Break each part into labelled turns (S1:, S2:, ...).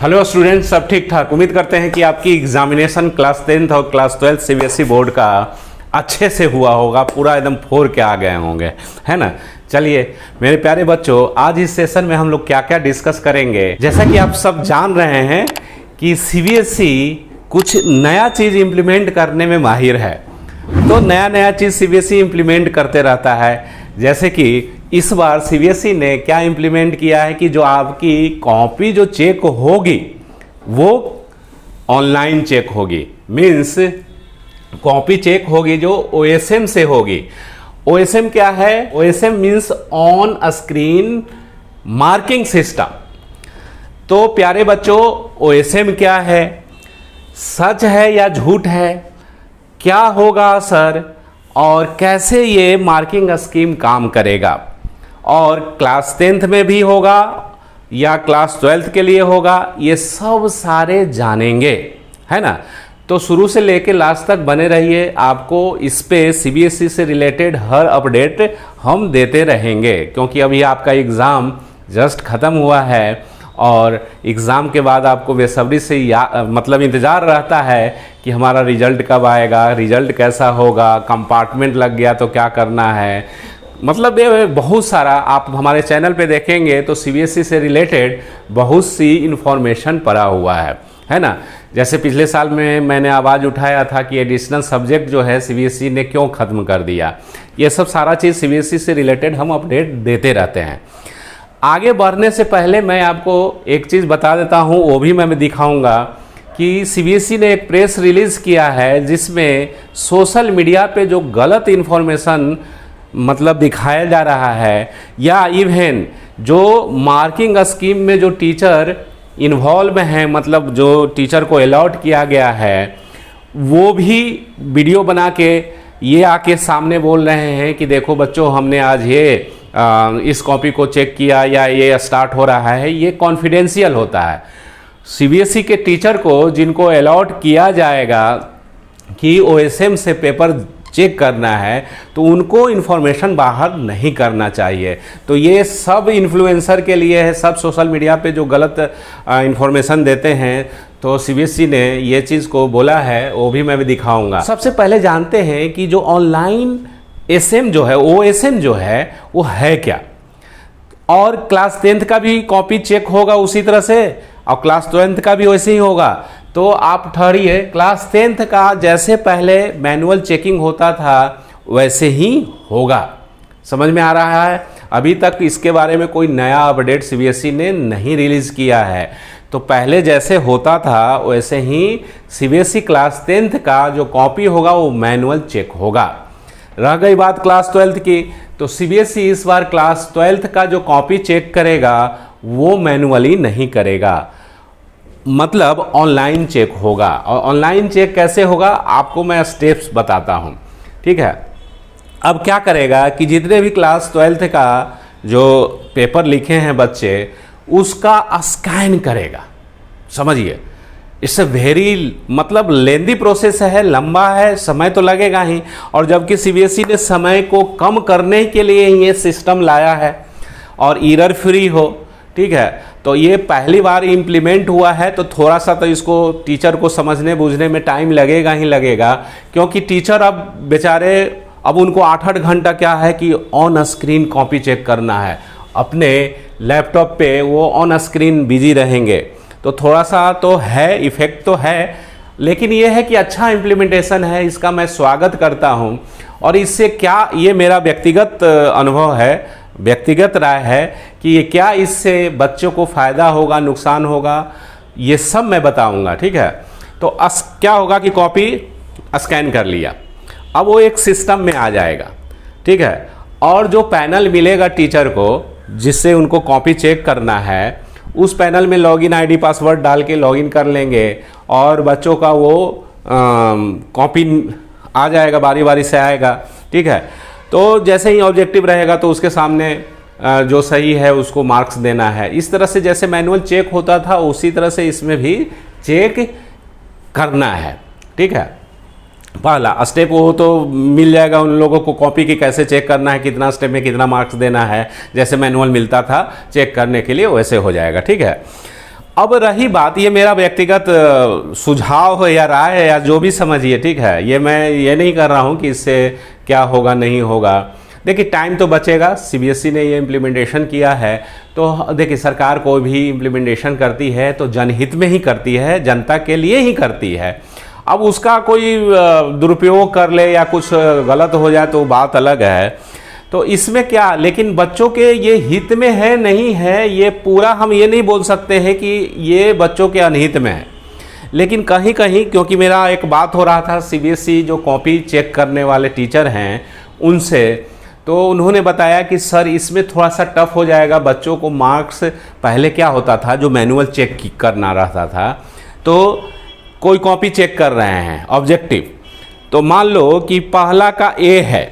S1: Hello students, सब ठीक ठाक। उम्मीद करते हैं कि आपकी एग्जामिनेशन क्लास 10th और क्लास 12th सीबीएसई बोर्ड का अच्छे से हुआ होगा, पूरा एकदम फोर के आ गए होंगे, है ना। चलिए मेरे प्यारे बच्चों, आज इस सेशन में हम लोग क्या क्या डिस्कस करेंगे। जैसा कि आप सब जान रहे हैं कि सीबीएसई कुछ नया चीज़ इम्प्लीमेंट करने में माहिर है, तो नया चीज़ सीबीएसई इम्प्लीमेंट करते रहता है। जैसे कि इस बार सीबीएसई ने क्या इम्प्लीमेंट किया है कि जो आपकी कॉपी जो चेक होगी वो ऑनलाइन चेक होगी। मीन्स कॉपी चेक होगी जो ओएसएम से होगी। ओएसएम क्या है? OSM means on screen marking system. तो प्यारे बच्चों, ओएसएम क्या है, सच है या झूठ है, क्या होगा सर, और कैसे ये मार्किंग स्कीम काम करेगा, और क्लास 10th में भी होगा या क्लास 12th के लिए होगा, ये सब सारे जानेंगे, है ना। तो शुरू से लेकर लास्ट तक बने रहिए, आपको इस पे सीबीएसई से रिलेटेड हर अपडेट हम देते रहेंगे, क्योंकि अभी आपका एग्ज़ाम जस्ट ख़त्म हुआ है और एग्ज़ाम के बाद आपको बेसब्री से मतलब इंतज़ार रहता है कि हमारा रिजल्ट कब आएगा, रिजल्ट कैसा होगा, कंपार्टमेंट लग गया तो क्या करना है। मतलब ये बहुत सारा आप हमारे चैनल पे देखेंगे तो सीबीएसई से रिलेटेड बहुत सी इन्फॉर्मेशन पड़ा हुआ है ना। जैसे पिछले साल में मैंने आवाज़ उठाया था कि एडिशनल सब्जेक्ट जो है सीबीएसई ने क्यों ख़त्म कर दिया। ये सब सारा चीज़ सीबीएसई से रिलेटेड हम अपडेट देते रहते हैं। आगे बढ़ने से पहले मैं आपको एक चीज़ बता देता हूँ, वो भी मैं दिखाऊँगा कि सीबीएसई ने एक प्रेस रिलीज़ किया है जिसमें सोशल मीडिया पे जो गलत इन्फॉर्मेशन मतलब दिखाया जा रहा है, या इवन जो मार्किंग स्कीम में जो टीचर इन्वॉल्व हैं, मतलब जो टीचर को अलॉट किया गया है, वो भी वीडियो बना के ये आके सामने बोल रहे हैं कि देखो बच्चों, हमने आज ये इस कॉपी को चेक किया या ये स्टार्ट हो रहा है। ये कॉन्फिडेंशियल होता है। सीबीएसई के टीचर को जिनको अलॉट किया जाएगा कि ओएसएम से पेपर चेक करना है, तो उनको इन्फॉर्मेशन बाहर नहीं करना चाहिए। तो ये सब इन्फ्लुएंसर के लिए है, सब सोशल मीडिया पे जो गलत इन्फॉर्मेशन देते हैं, तो सीबीएसई ने ये चीज़ को बोला है, वो भी मैं भी दिखाऊंगा। सबसे पहले जानते हैं कि जो ऑनलाइन एसएम जो है, ओएसएम जो है, वो है क्या। और क्लास 10th का भी कॉपी चेक होगा उसी तरह से, और क्लास 12th का भी वैसे ही होगा। तो आप ठहरिए, क्लास 10th का जैसे पहले मैनुअल चेकिंग होता था वैसे ही होगा। समझ में आ रहा है? अभी तक इसके बारे में कोई नया अपडेट सीबीएसई ने नहीं रिलीज़ किया है। तो पहले जैसे होता था वैसे ही सीबीएसई क्लास 10th का जो कॉपी होगा वो मैनुअल चेक होगा। रह गई बात क्लास 12th की, तो सीबीएसई इस बार क्लास 12th का जो कॉपी चेक करेगा वो मैनुअली नहीं करेगा, मतलब ऑनलाइन चेक होगा। और ऑनलाइन चेक कैसे होगा आपको मैं स्टेप्स बताता हूँ, ठीक है। अब क्या करेगा कि जितने भी क्लास 12th का जो पेपर लिखे हैं बच्चे, उसका स्कैन करेगा। समझिए, इससे वेरी मतलब लेंदी प्रोसेस है, लंबा है, समय तो लगेगा ही। और जबकि सीबीएसई ने समय को कम करने के लिए ये सिस्टम लाया है और एरर फ्री हो, ठीक है। तो ये पहली बार इम्प्लीमेंट हुआ है, तो थोड़ा सा तो इसको टीचर को समझने बूझने में टाइम लगेगा ही लगेगा, क्योंकि टीचर अब बेचारे, अब उनको 8-8 घंटा क्या है कि ऑन स्क्रीन कॉपी चेक करना है, अपने लैपटॉप पे वो ऑन स्क्रीन बिजी रहेंगे। तो थोड़ा सा तो है, इफेक्ट तो है, लेकिन ये है कि अच्छा इम्प्लीमेंटेशन है, इसका मैं स्वागत करता हूँ। और इससे क्या, ये मेरा व्यक्तिगत अनुभव है, व्यक्तिगत राय है कि ये क्या इससे बच्चों को फ़ायदा होगा, नुकसान होगा, ये सब मैं बताऊंगा, ठीक है। तो क्या होगा कि कॉपी स्कैन कर लिया, अब वो एक सिस्टम में आ जाएगा, ठीक है। और जो पैनल मिलेगा टीचर को जिससे उनको कॉपी चेक करना है, उस पैनल में लॉगिन आईडी पासवर्ड डाल के लॉगिन कर लेंगे और बच्चों का वो कॉपी आ जाएगा, बारी बारी से आएगा, ठीक है। तो जैसे ही ऑब्जेक्टिव रहेगा तो उसके सामने जो सही है उसको मार्क्स देना है। इस तरह से जैसे मैनुअल चेक होता था उसी तरह से इसमें भी चेक करना है, ठीक है। पहला स्टेप वो तो मिल जाएगा उन लोगों को, कॉपी की कैसे चेक करना है, कितना स्टेप में कितना मार्क्स देना है, जैसे मैनुअल मिलता था चेक करने के लिए वैसे हो जाएगा, ठीक है। अब रही बात, ये मेरा व्यक्तिगत सुझाव है या राय है या जो भी समझिए, ठीक है, ये मैं ये नहीं कर रहा हूँ कि इससे क्या होगा नहीं होगा। देखिए टाइम तो बचेगा, सीबीएसई ने ये इम्प्लीमेंटेशन किया है, तो देखिए सरकार कोई भी इम्प्लीमेंटेशन करती है तो जनहित में ही करती है, जनता के लिए ही करती है। अब उसका कोई दुरुपयोग कर ले या कुछ गलत हो जाए तो बात अलग है। तो इसमें क्या, लेकिन बच्चों के ये हित में है नहीं है, ये पूरा हम ये नहीं बोल सकते हैं कि ये बच्चों के अनहित में है। लेकिन कहीं कहीं, क्योंकि मेरा एक बात हो रहा था सीबीएसई जो कॉपी चेक करने वाले टीचर हैं उनसे, तो उन्होंने बताया कि सर इसमें थोड़ा सा टफ हो जाएगा बच्चों को। मार्क्स पहले क्या होता था, जो मैनुअल चेक करना रहता था, तो कोई कॉपी चेक कर रहे हैं ऑब्जेक्टिव, तो मान लो कि पहला का ए है,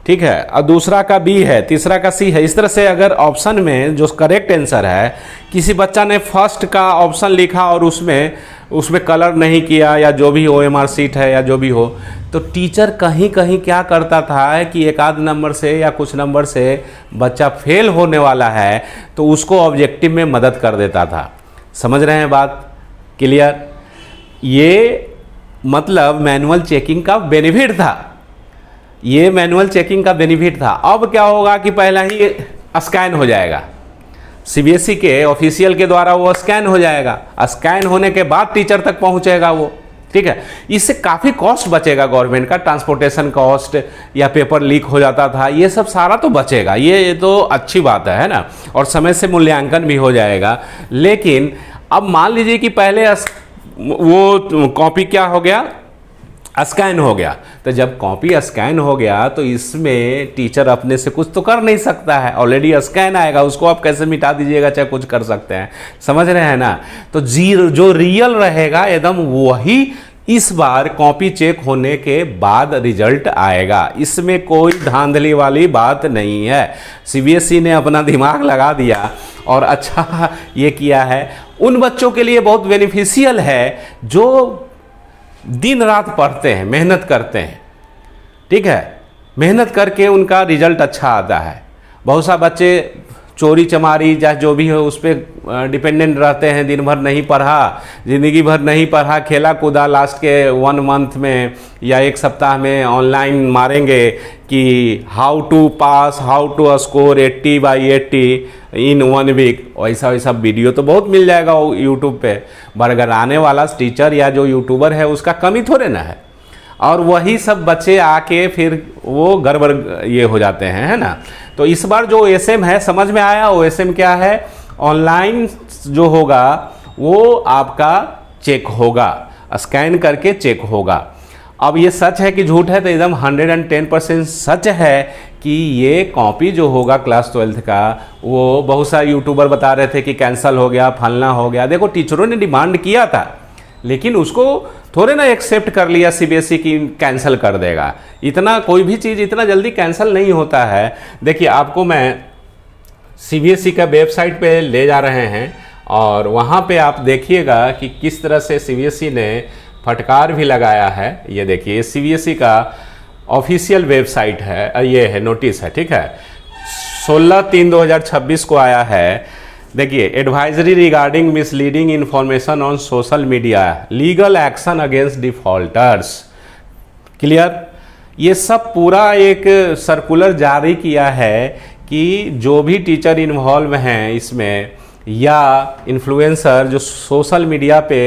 S1: ठीक है, और दूसरा का बी है, तीसरा का सी है। इस तरह से अगर ऑप्शन में जो करेक्ट आंसर है, किसी बच्चा ने फर्स्ट का ऑप्शन लिखा और उसमें कलर नहीं किया या जो भी OMR शीट है या जो भी हो, तो टीचर कहीं कहीं क्या करता था कि एक आध नंबर से या कुछ नंबर से बच्चा फेल होने वाला है तो उसको ऑब्जेक्टिव में मदद कर देता था। समझ रहे हैं बात? क्लियर? ये मतलब मैनुअल चेकिंग का बेनिफिट था, ये मैनुअल चेकिंग का बेनिफिट था। अब क्या होगा कि पहला ही स्कैन हो जाएगा, सीबीएसई के ऑफिशियल के द्वारा वो स्कैन हो जाएगा, स्कैन होने के बाद टीचर तक पहुंचेगा वो, ठीक है। इससे काफ़ी कॉस्ट बचेगा गवर्नमेंट का, ट्रांसपोर्टेशन कॉस्ट या पेपर लीक हो जाता था, ये सब सारा तो बचेगा, ये तो अच्छी बात है ना, और समय से मूल्यांकन भी हो जाएगा। लेकिन अब मान लीजिए कि पहले वो कॉपी क्या हो गया, स्कैन हो गया, तो जब कॉपी स्कैन हो गया तो इसमें टीचर अपने से कुछ तो कर नहीं सकता है, ऑलरेडी स्कैन आएगा, उसको आप कैसे मिटा दीजिएगा, चाहे कुछ कर सकते हैं। समझ रहे हैं ना? तो जो रियल रहेगा एकदम वही इस बार कॉपी चेक होने के बाद रिजल्ट आएगा, इसमें कोई धांधली वाली बात नहीं है। सीबीएसई ने अपना दिमाग लगा दिया और अच्छा ये किया है। उन बच्चों के लिए बहुत बेनिफिशियल है जो दिन रात पढ़ते हैं, मेहनत करते हैं, ठीक है, मेहनत करके उनका रिजल्ट अच्छा आता है। बहुत सा बच्चे चोरी चमारी या जो भी हो उस पर डिपेंडेंट रहते हैं, दिन भर नहीं पढ़ा, ज़िंदगी भर नहीं पढ़ा, खेला कूदा, लास्ट के 1 मंथ में या 1 सप्ताह में ऑनलाइन मारेंगे कि how to pass, how to score 80/80 in 1 week. वैसा वैसा वीडियो तो बहुत मिल जाएगा यूट्यूब पे, बरगर आने वाला टीचर या जो यूट्यूबर है उसका कमी थोड़े ना है। और वही सब बच्चे आके फिर वो गड़बड़ ये हो जाते हैं, है ना। तो इस बार जो OSM है, समझ में आया? OSM क्या है? ऑनलाइन जो होगा वो आपका चेक होगा, स्कैन करके चेक होगा। अब ये सच है कि झूठ है? तो एकदम 110% सच है कि ये कॉपी जो होगा क्लास 12th का, वो बहुत सारे यूट्यूबर बता रहे थे कि कैंसिल हो गया, फलना हो गया। देखो टीचरों ने डिमांड किया था, लेकिन उसको थोड़े ना एक्सेप्ट कर लिया सीबीएसई की कैंसिल कर देगा। इतना कोई भी चीज़ इतना जल्दी कैंसिल नहीं होता है। देखिए आपको मैं सीबीएसई का वेबसाइट पे ले जा रहे हैं और वहाँ पे आप देखिएगा कि किस तरह से सीबीएसई ने फटकार भी लगाया है। ये देखिए सीबीएसई का ऑफिशियल वेबसाइट है, ये है नोटिस है, ठीक है, 16/3/2026 को आया है। देखिए, advisory regarding misleading information on social media, legal action against defaulters. Clear? ये सब पूरा एक सर्कुलर जारी किया है कि जो भी टीचर इन्वॉल्व हैं इसमें या इन्फ्लुएंसर जो सोशल मीडिया पे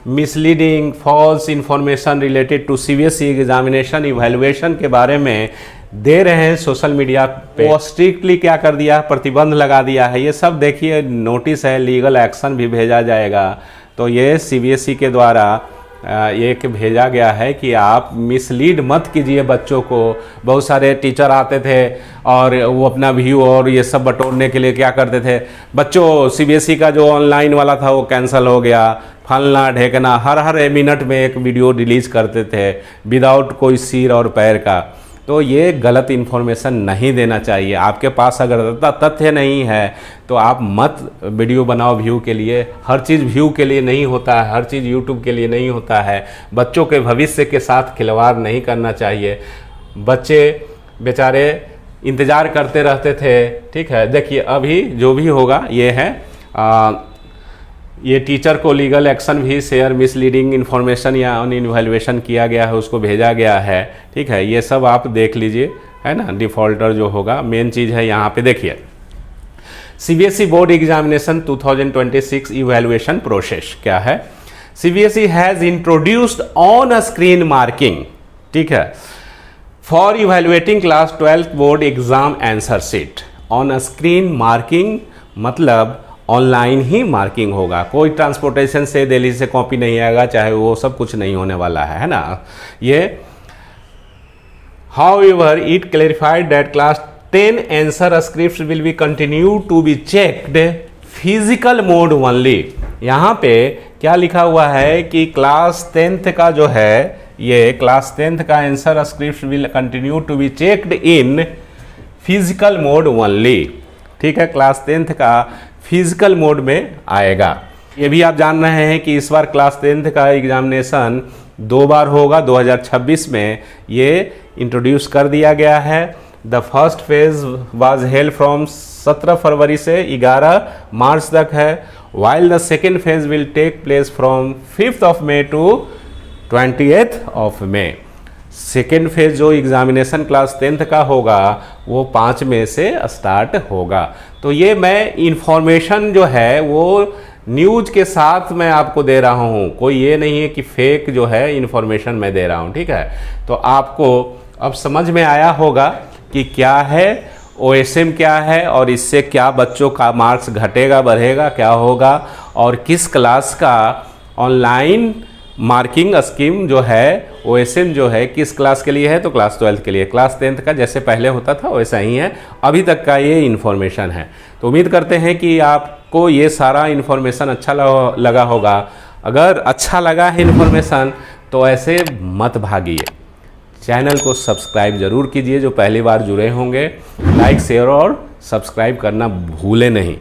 S1: misleading false information related to CBSE examination evaluation के बारे में दे रहे हैं सोशल मीडिया पे, वो स्ट्रिक्टली क्या कर दिया, प्रतिबंध लगा दिया है। ये सब देखिए नोटिस है, लीगल एक्शन भी भेजा जाएगा। तो ये सीबीएसई के द्वारा एक भेजा गया है कि आप मिसलीड मत कीजिए बच्चों को। बहुत सारे टीचर आते थे और वो अपना व्यू और ये सब बटोरने के लिए क्या करते थे, बच्चों सीबीएसई का जो ऑनलाइन वाला था वो कैंसिल हो गया, फलना ढेकना, हर मिनट में एक वीडियो रिलीज करते थे विदाउट कोई सिर और पैर का। तो ये गलत इन्फॉर्मेशन नहीं देना चाहिए। आपके पास अगर तथ्य नहीं है तो आप मत वीडियो बनाओ व्यू के लिए। हर चीज़ व्यू के लिए नहीं होता है, हर चीज़ यूट्यूब के लिए नहीं होता है। बच्चों के भविष्य के साथ खिलवाड़ नहीं करना चाहिए। बच्चे बेचारे इंतज़ार करते रहते थे, ठीक है। देखिए अभी जो भी होगा ये है ये टीचर को लीगल एक्शन भी शेयर मिसलीडिंग इन्फॉर्मेशन या अन इवैल्यूएशन किया गया है उसको भेजा गया है, ठीक है, ये सब आप देख लीजिए, है ना। डिफ़ॉल्टर जो होगा मेन चीज़ है यहाँ पे देखिए, CBSE board examination 2026 evaluation process क्या है। CBSE has introduced on a screen marking, ठीक है, for evaluating class 12 board exam answer sheet. On a screen marking मतलब ऑनलाइन ही मार्किंग होगा, कोई ट्रांसपोर्टेशन से दिल्ली से कॉपी नहीं आएगा, चाहे वो सब कुछ नहीं होने वाला है ना ये। However it clarified that class 10 answer scripts will be continue to be checked physical mode only. यहाँ पे क्या लिखा हुआ है कि क्लास 10th का जो है, ये क्लास 10th का answer script will continue to be checked in physical mode only, ठीक है, क्लास 10th का फिजिकल मोड में आएगा। ये भी आप जान रहे हैं कि इस बार क्लास 10th का एग्जामिनेशन 2 बार होगा, 2026 में ये इंट्रोड्यूस कर दिया गया है। The first phase was held from 17 फरवरी से 11 मार्च तक है, while the second phase will take place from 5th of May to 20th of May. Second phase जो एग्जामिनेशन क्लास 10th का होगा वो 5 मई से स्टार्ट होगा। तो ये मैं इंफॉर्मेशन जो है वो न्यूज़ के साथ मैं आपको दे रहा हूँ, कोई ये नहीं है कि फेक जो है इंफॉर्मेशन मैं दे रहा हूँ, ठीक है। तो आपको अब समझ में आया होगा कि क्या है OSM क्या है और इससे क्या बच्चों का मार्क्स घटेगा बढ़ेगा क्या होगा, और किस क्लास का ऑनलाइन मार्किंग स्कीम जो है OSM जो है किस क्लास के लिए है, तो क्लास 12 के लिए। क्लास 10th का जैसे पहले होता था वैसा ही है, अभी तक का ये इन्फॉर्मेशन है। तो उम्मीद करते हैं कि आपको ये सारा इन्फॉर्मेशन अच्छा लगा होगा। अगर अच्छा लगा है इन्फॉर्मेशन तो ऐसे मत भागिए, चैनल को सब्सक्राइब जरूर कीजिए, जो पहली बार जुड़े होंगे लाइक शेयर और सब्सक्राइब करना भूले नहीं।